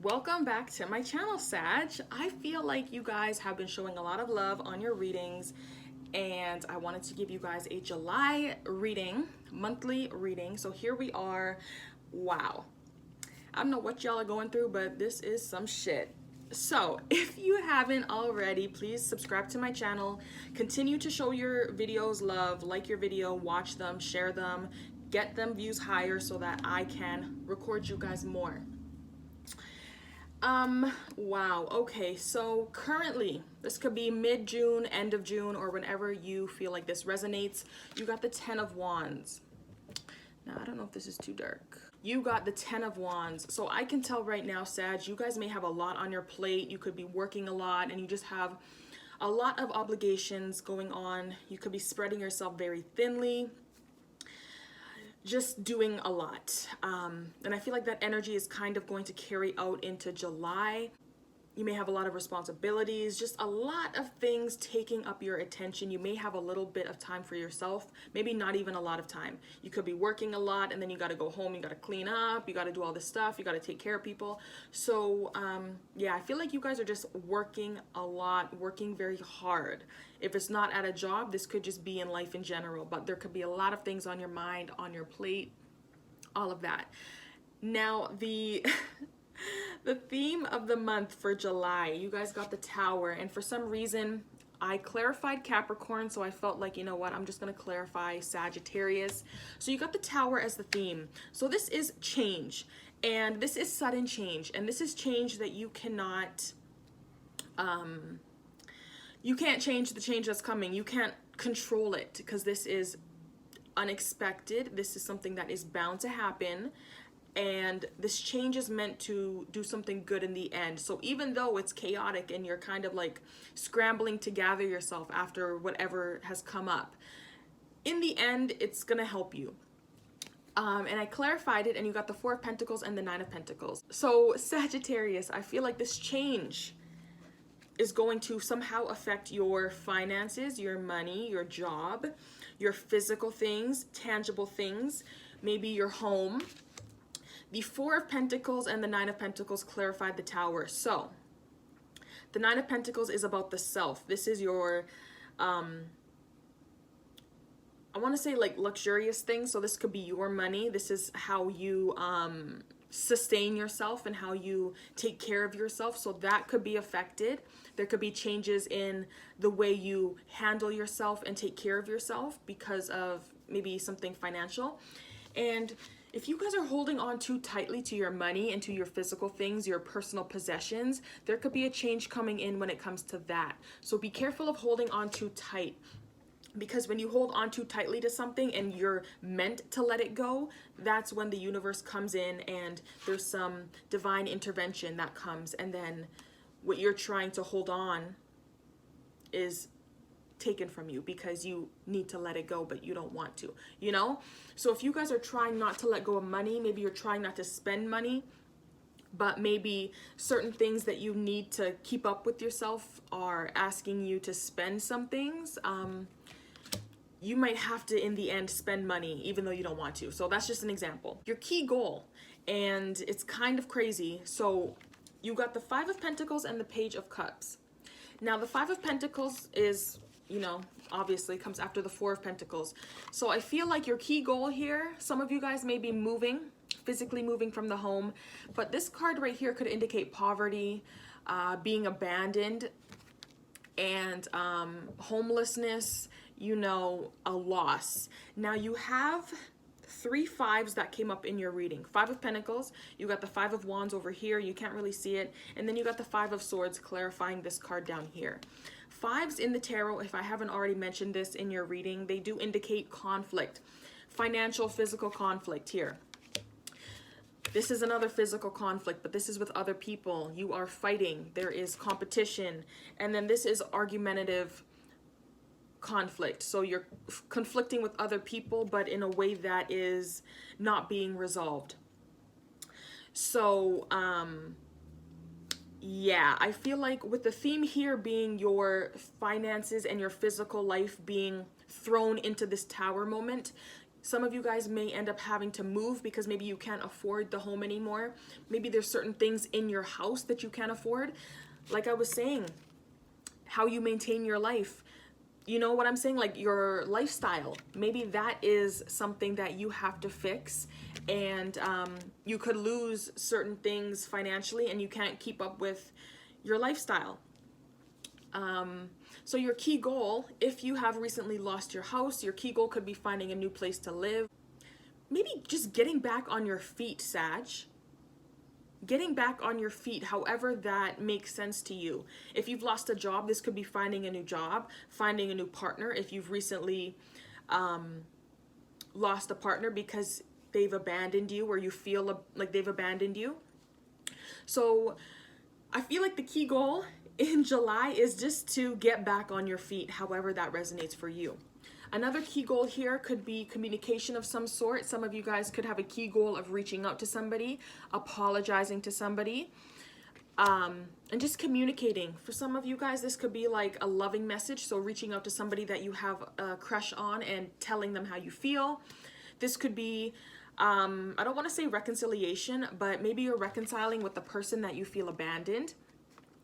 Welcome back to my channel, Sag. I feel like you guys have been showing a lot of love on your readings, and I wanted to give you guys a July reading, monthly reading. So here we are. Wow. I don't know what y'all are going through, but this is some shit. So if you haven't already, please subscribe to my channel. Continue to show your videos love, like your video, watch them, share them, get them views higher so that I can record you guys more. Wow. Okay, so currently, this could be mid-June, end of June, or whenever you feel like this resonates. You got the Ten of Wands. Now, I don't know if this is too dark. You got the Ten of Wands. So I can tell right now, Sag, you guys may have a lot on your plate. You could be working a lot and you just have a lot of obligations going on. You could be spreading yourself very thinly, just doing a lot. And I feel like that energy is kind of going to carry out into July. You may have a lot of responsibilities, just a lot of things taking up your attention. You may have a little bit of time for yourself, maybe not even a lot of time. You could be working a lot and then you got to go home, you got to clean up, you got to do all this stuff, you got to take care of people. So yeah, I feel like you guys are just working a lot, working very hard. If it's not at a job, this could just be in life in general, but there could be a lot of things on your mind, on your plate, all of that. Now, the theme of the month for July, you guys got the Tower, and for some reason I clarified Capricorn, so I felt like, you know what, I'm just going to clarify Sagittarius. So you got the Tower as the theme. So this is change, and this is sudden change, and this is change that you cannot you can't change the change that's coming. You can't control it because this is unexpected. This is something that is bound to happen. And this change is meant to do something good in the end. So even though it's chaotic and you're kind of like scrambling to gather yourself after whatever has come up, in the end, it's gonna help you. And I clarified it, and you got the Four of Pentacles and the Nine of Pentacles. So Sagittarius, I feel like this change is going to somehow affect your finances, your money, your job, your physical things, tangible things, maybe your home. The Four of Pentacles and the Nine of Pentacles clarified the Tower. So the Nine of Pentacles is about the self. This is your, I want to say like luxurious things. So this could be your money. This is how you sustain yourself and how you take care of yourself. So that could be affected. There could be changes in the way you handle yourself and take care of yourself because of maybe something financial. And if you guys are holding on too tightly to your money and to your physical things, your personal possessions, there could be a change coming in when it comes to that. So be careful of holding on too tight, because when you hold on too tightly to something and you're meant to let it go, that's when the universe comes in and there's some divine intervention that comes, and then what you're trying to hold on is taken from you because you need to let it go, but you don't want to, you know? So if you guys are trying not to let go of money, maybe you're trying not to spend money, but maybe certain things that you need to keep up with yourself are asking you to spend some things, you might have to in the end spend money even though you don't want to. So that's just an example. Your key goal, and it's kind of crazy. So you got the Five of Pentacles and the Page of Cups. Now the Five of Pentacles is, you know, obviously comes after the Four of Pentacles. So I feel like your key goal here, some of you guys may be moving, physically moving from the home, but this card right here could indicate poverty, being abandoned, and homelessness, you know, a loss. Now you have three fives that came up in your reading. Five of Pentacles, you got the Five of Wands over here, you can't really see it, and then you got the Five of Swords clarifying this card down here. Fives in the tarot, if I haven't already mentioned this in your reading, they do indicate conflict, financial, physical conflict here. This is another physical conflict, but this is with other people. You are fighting, there is competition, and then this is argumentative conflict. So you're conflicting with other people, but in a way that is not being resolved. So yeah, I feel like with the theme here being your finances and your physical life being thrown into this Tower moment, Some of you guys may end up having to move because maybe you can't afford the home anymore. Maybe there's certain things in your house that you can't afford. Like I was saying, how you maintain your life. You know what I'm saying? Like your lifestyle. Maybe that is something that you have to fix, and you could lose certain things financially and you can't keep up with your lifestyle. So your key goal, if you have recently lost your house, your key goal could be finding a new place to live. Maybe just getting back on your feet, Sag. Getting back on your feet, however that makes sense to you. If you've lost a job, this could be finding a new job, finding a new partner. If you've recently lost a partner because they've abandoned you, or you feel like they've abandoned you. So I feel like the key goal in July is just to get back on your feet, however that resonates for you. Another key goal here could be communication of some sort. Some of you guys could have a key goal of reaching out to somebody, apologizing to somebody, and just communicating. For some of you guys, this could be like a loving message. So reaching out to somebody that you have a crush on and telling them how you feel. This could be, I don't want to say reconciliation, but maybe you're reconciling with the person that you feel abandoned.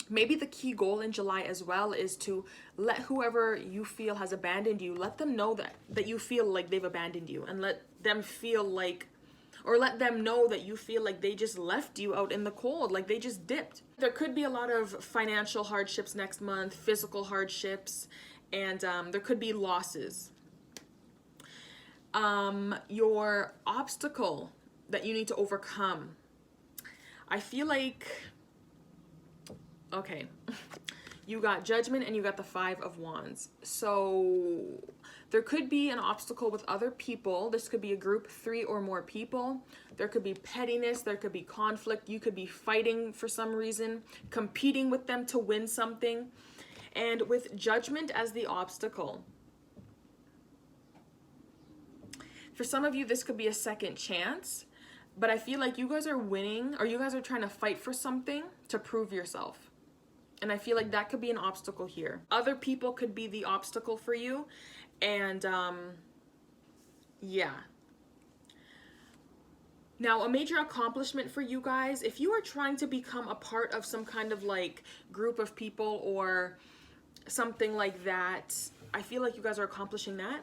Maybe the key goal in July as well is to let whoever you feel has abandoned you, let them know that you feel like they've abandoned you, and let them feel like, or let them know that you feel like they just left you out in the cold, like they just dipped. There could be a lot of financial hardships next month, physical hardships, and there could be losses. Your obstacle that you need to overcome. I feel like, okay, you got Judgment and you got the Five of Wands. So there could be an obstacle with other people. This could be a group, 3 or more people. There could be pettiness, there could be conflict. You could be fighting for some reason, competing with them to win something. And with Judgment as the obstacle, for some of you, this could be a second chance. But I feel like you guys are winning, or you guys are trying to fight for something to prove yourself. And I feel like that could be an obstacle here. Other people could be the obstacle for you. And yeah. Now, a major accomplishment for you guys, if you are trying to become a part of some kind of like group of people or something like that, I feel like you guys are accomplishing that.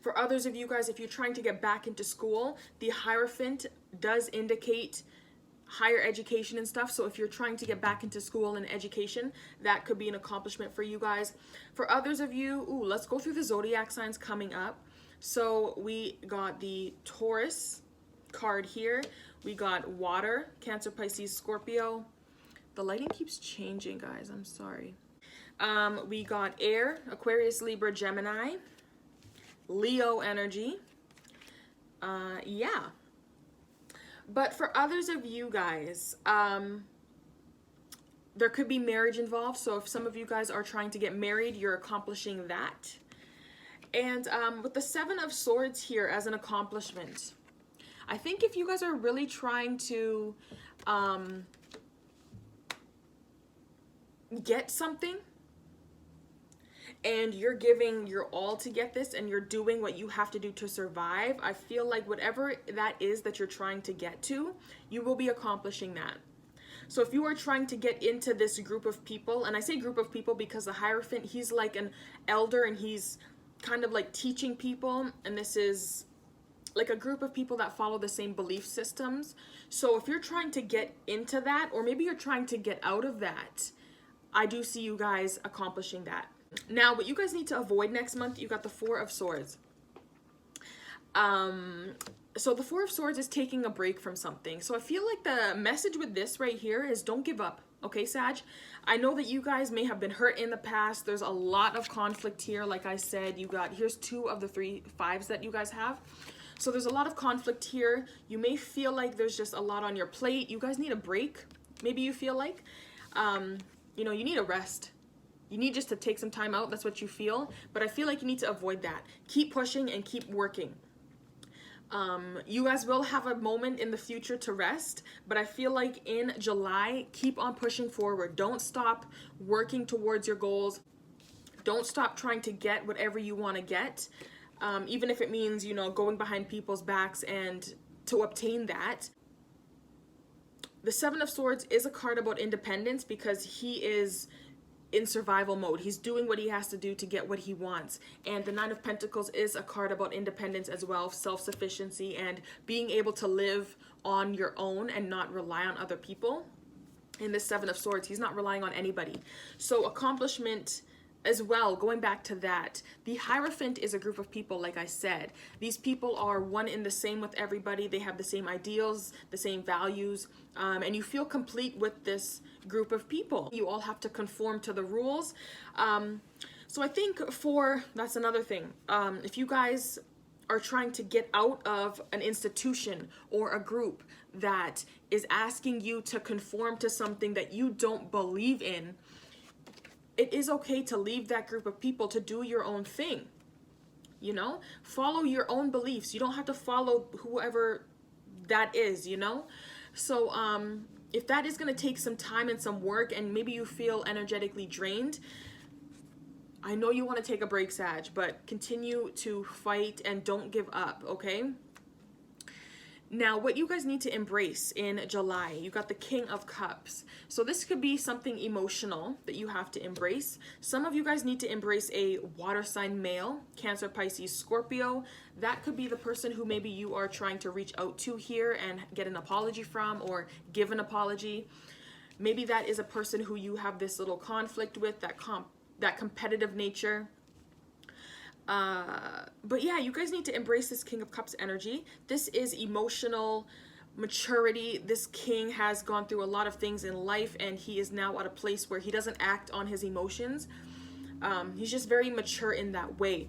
For others of you guys, if you're trying to get back into school, the Hierophant does indicate higher education and stuff. So if you're trying to get back into school and education, that could be an accomplishment for you guys. For others of you, let's go through the zodiac signs coming up. So we got the Taurus card here. We got water, Cancer, Pisces, Scorpio. The lighting keeps changing, guys. I'm sorry. We got air, Aquarius, Libra, Gemini. Leo energy. Yeah. But for others of you guys, there could be marriage involved. So if some of you guys are trying to get married, you're accomplishing that. And with the Seven of Swords here as an accomplishment, I think if you guys are really trying to get something, and you're giving your all to get this, and you're doing what you have to do to survive, I feel like whatever that is that you're trying to get to, you will be accomplishing that. So if you are trying to get into this group of people, and I say group of people because the Hierophant, he's like an elder, and he's kind of like teaching people, and this is like a group of people that follow the same belief systems. So if you're trying to get into that, or maybe you're trying to get out of that, I do see you guys accomplishing that. Now, what you guys need to avoid next month, you got the Four of Swords. So the Four of Swords is taking a break from something. So I feel like the message with this right here is don't give up. Okay, Sag? I know that you guys may have been hurt in the past. There's a lot of conflict here. Like I said, here's 2 of the 3 fives that you guys have. So there's a lot of conflict here. You may feel like there's just a lot on your plate. You guys need a break. Maybe you feel like, you need a rest. You need just to take some time out. That's what you feel. But I feel like you need to avoid that. Keep pushing and keep working. You guys will have a moment in the future to rest. But I feel like in July, keep on pushing forward. Don't stop working towards your goals. Don't stop trying to get whatever you want to get. even if it means, you know, going behind people's backs and to obtain that. The Seven of Swords is a card about independence because he is in survival mode. He's doing what he has to do to get what he wants. And the Nine of Pentacles is a card about independence as well, self-sufficiency and being able to live on your own and not rely on other people. In the Seven of Swords, he's not relying on anybody. So accomplishment as well, going back to that, the Hierophant is a group of people, like I said. These people are one in the same with everybody. They have the same ideals, the same values, and you feel complete with this group of people. You all have to conform to the rules. So I think that's another thing. If you guys are trying to get out of an institution or a group that is asking you to conform to something that you don't believe in, it is okay to leave that group of people to do your own thing. You know, follow your own beliefs. You don't have to follow whoever that is, you know. So if that is going to take some time and some work, and maybe you feel energetically drained, I know you want to take a break, Sag, but continue to fight and don't give up, okay? Now, what you guys need to embrace in July, you got the King of Cups. So this could be something emotional that you have to embrace. Some of you guys need to embrace a water sign male, Cancer, Pisces, Scorpio. That could be the person who maybe you are trying to reach out to here and get an apology from or give an apology. Maybe that is a person who you have this little conflict with, that competitive nature. But yeah, you guys need to embrace this King of Cups energy. This is emotional maturity. This king has gone through a lot of things in life, and he is now at a place where he doesn't act on his emotions. He's just very mature in that way.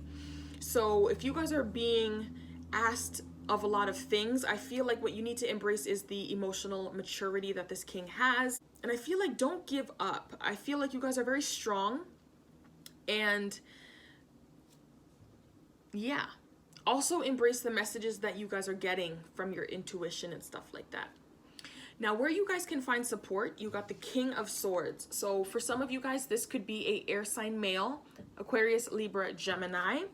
So if you guys are being asked of a lot of things, I feel like what you need to embrace is the emotional maturity that this king has. And I feel like don't give up. I feel like you guys are very strong, and yeah, also embrace the messages that you guys are getting from your intuition and stuff like that. Now, where you guys can find support, you got the King of Swords. So for some of you guys, this could be a air sign male, Aquarius, Libra, Gemini.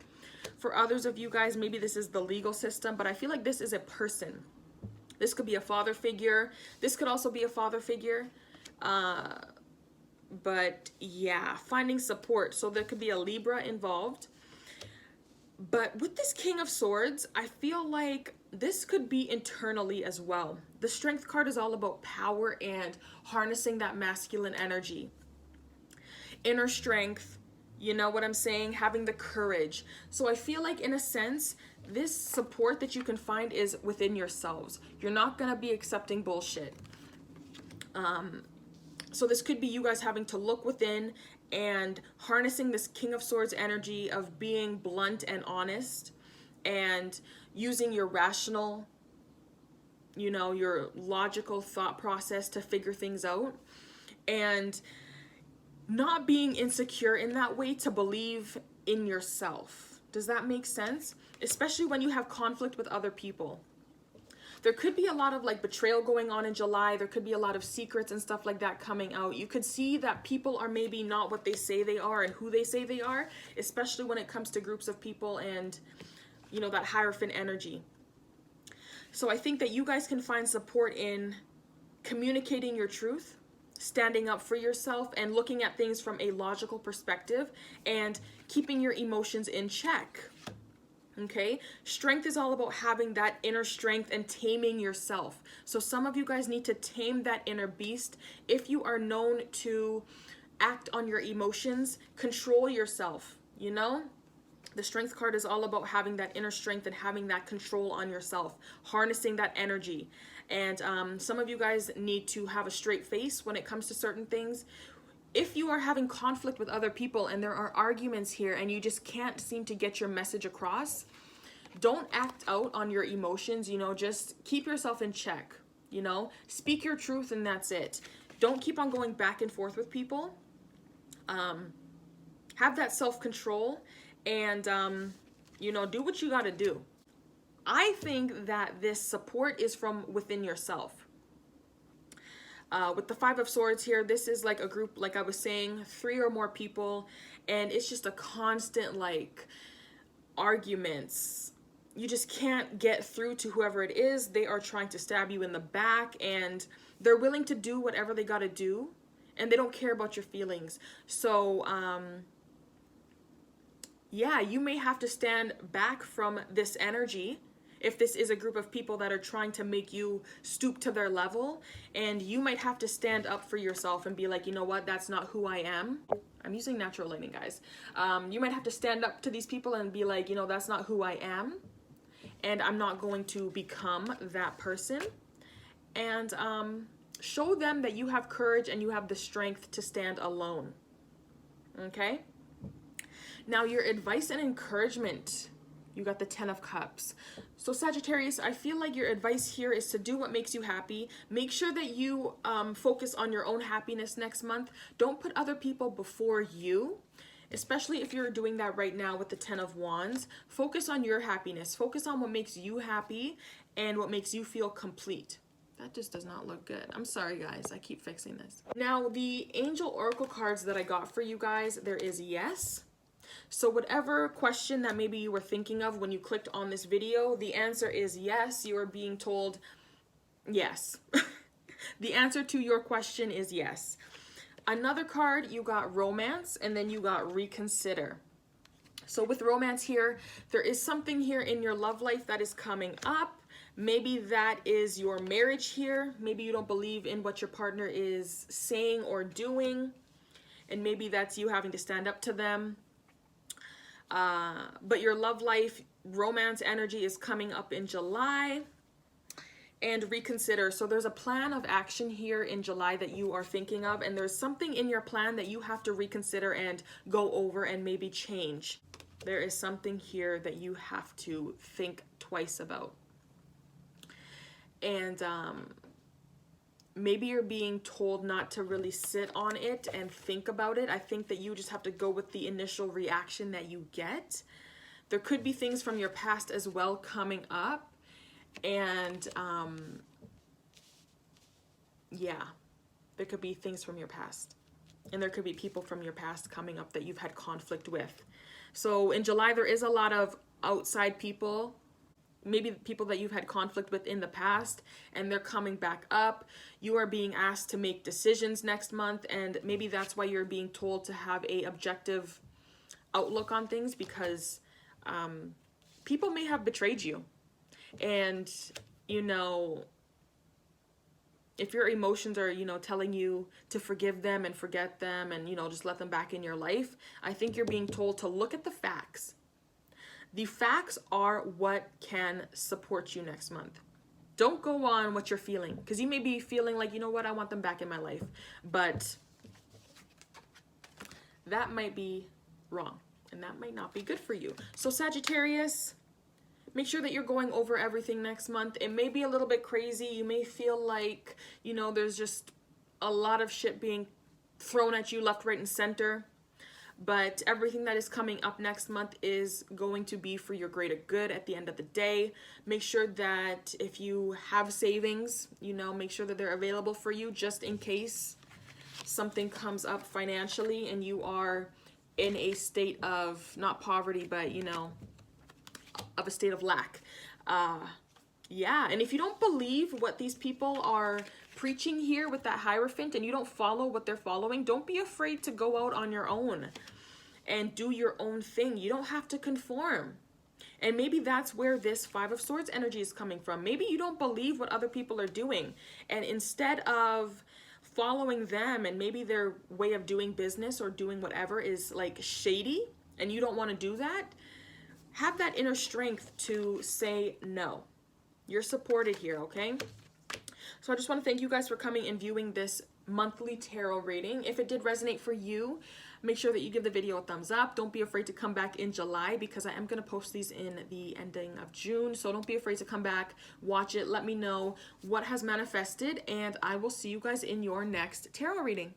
For others of you guys, maybe this is the legal system, but I feel like this is a person. This could be a father figure. This could also be a father figure. But yeah, finding support. So there could be a Libra involved. But with this King of Swords, I feel like this could be internally as well. The Strength card is all about power and harnessing that masculine energy. Inner strength, you know what I'm saying? Having the courage. So I feel like in a sense, this support that you can find is within yourselves. You're not going to be accepting bullshit. So this could be you guys having to look within and harnessing this King of Swords energy of being blunt and honest and using your rational, you know, your logical thought process to figure things out, and not being insecure in that way to believe in yourself. Does that make sense? Especially when you have conflict with other people. There could be a lot of like betrayal going on in July. There could be a lot of secrets and stuff like that coming out. You could see that people are maybe not what they say they are and who they say they are, especially when it comes to groups of people and, you know, that Hierophant energy. So I think that you guys can find support in communicating your truth, standing up for yourself, and looking at things from a logical perspective and keeping your emotions in check. Okay, strength is all about having that inner strength and taming yourself. So some of you guys need to tame that inner beast. If you are known to act on your emotions, control yourself, you know? The Strength card is all about having that inner strength and having that control on yourself, harnessing that energy. And some of you guys need to have a straight face when it comes to certain things. If you are having conflict with other people and there are arguments here and you just can't seem to get your message across, don't act out on your emotions, you know, just keep yourself in check, you know, speak your truth and that's it. Don't keep on going back and forth with people. Have that self-control and, you know, do what you got to do. I think that this support is from within yourself. With the Five of Swords here, this is like a group, like I was saying, 3 or more people, and it's just a constant like arguments. You just can't get through to whoever it is. They are trying to stab you in the back, and they're willing to do whatever they got to do, and they don't care about your feelings. So yeah, you may have to stand back from this energy if this is a group of people that are trying to make you stoop to their level, and you might have to stand up for yourself and be like, you know what, that's not who I am. I'm using natural lighting, guys. You might have to stand up to these people and be like, you know, that's not who I am, and I'm not going to become that person. And show them that you have courage and you have the strength to stand alone. Okay? Now, your advice and encouragement. You got the 10 of Cups. So Sagittarius, I feel like your advice here is to do what makes you happy. Make sure that you focus on your own happiness next month. Don't put other people before you, especially if you're doing that right now with the 10 of Wands. Focus on your happiness. Focus on what makes you happy and what makes you feel complete. That just does not look good. I'm sorry, guys. I keep fixing this. Now, the Angel Oracle cards that I got for you guys, there is yes. So whatever question that maybe you were thinking of when you clicked on this video, the answer is yes. You are being told yes. The answer to your question is yes. Another card, you got romance, and then you got reconsider. So with romance here, there is something here in your love life that is coming up. Maybe that is your marriage here. Maybe you don't believe in what your partner is saying or doing, and maybe that's you having to stand up to them. But your love life, romance energy is coming up in July. And reconsider. So there's a plan of action here in July that you are thinking of, and there's something in your plan that you have to reconsider and go over and maybe change. There is something here that you have to think twice about. And maybe you're being told not to really sit on it and think about it. I think that you just have to go with the initial reaction that you get. There could be things from your past as well coming up. And yeah, there could be things from your past, and there could be people from your past coming up that you've had conflict with. So in July, there is a lot of outside people, maybe people that you've had conflict with in the past, and they're coming back up. You are being asked to make decisions next month, and maybe that's why you're being told to have a objective outlook on things, because people may have betrayed you. And, you know, if your emotions are, you know, telling you to forgive them and forget them and, you know, just let them back in your life, I think you're being told to look at the facts. The facts are what can support you next month. Don't go on what you're feeling, because you may be feeling like, you know what, I want them back in my life. But that might be wrong, and that might not be good for you. So Sagittarius, make sure that you're going over everything next month. It may be a little bit crazy. You may feel like, you know, there's just a lot of shit being thrown at you left, right, and center. But everything that is coming up next month is going to be for your greater good at the end of the day. Make sure that if you have savings, you know, make sure that they're available for you just in case something comes up financially and you are in a state of, not poverty, but, you know, of a state of lack. Yeah, and if you don't believe what these people are preaching here with that Hierophant, and you don't follow what they're following, don't be afraid to go out on your own and do your own thing. You don't have to conform. And maybe that's where this Five of Swords energy is coming from. Maybe you don't believe what other people are doing, and instead of following them, and maybe their way of doing business or doing whatever is like shady, and you don't want to do that, have that inner strength to say no. You're supported here, okay? So I just want to thank you guys for coming and viewing this monthly tarot reading. If it did resonate for you, make sure that you give the video a thumbs up. Don't be afraid to come back in July, because I am going to post these in the ending of June. So don't be afraid to come back, watch it, let me know what has manifested, and I will see you guys in your next tarot reading.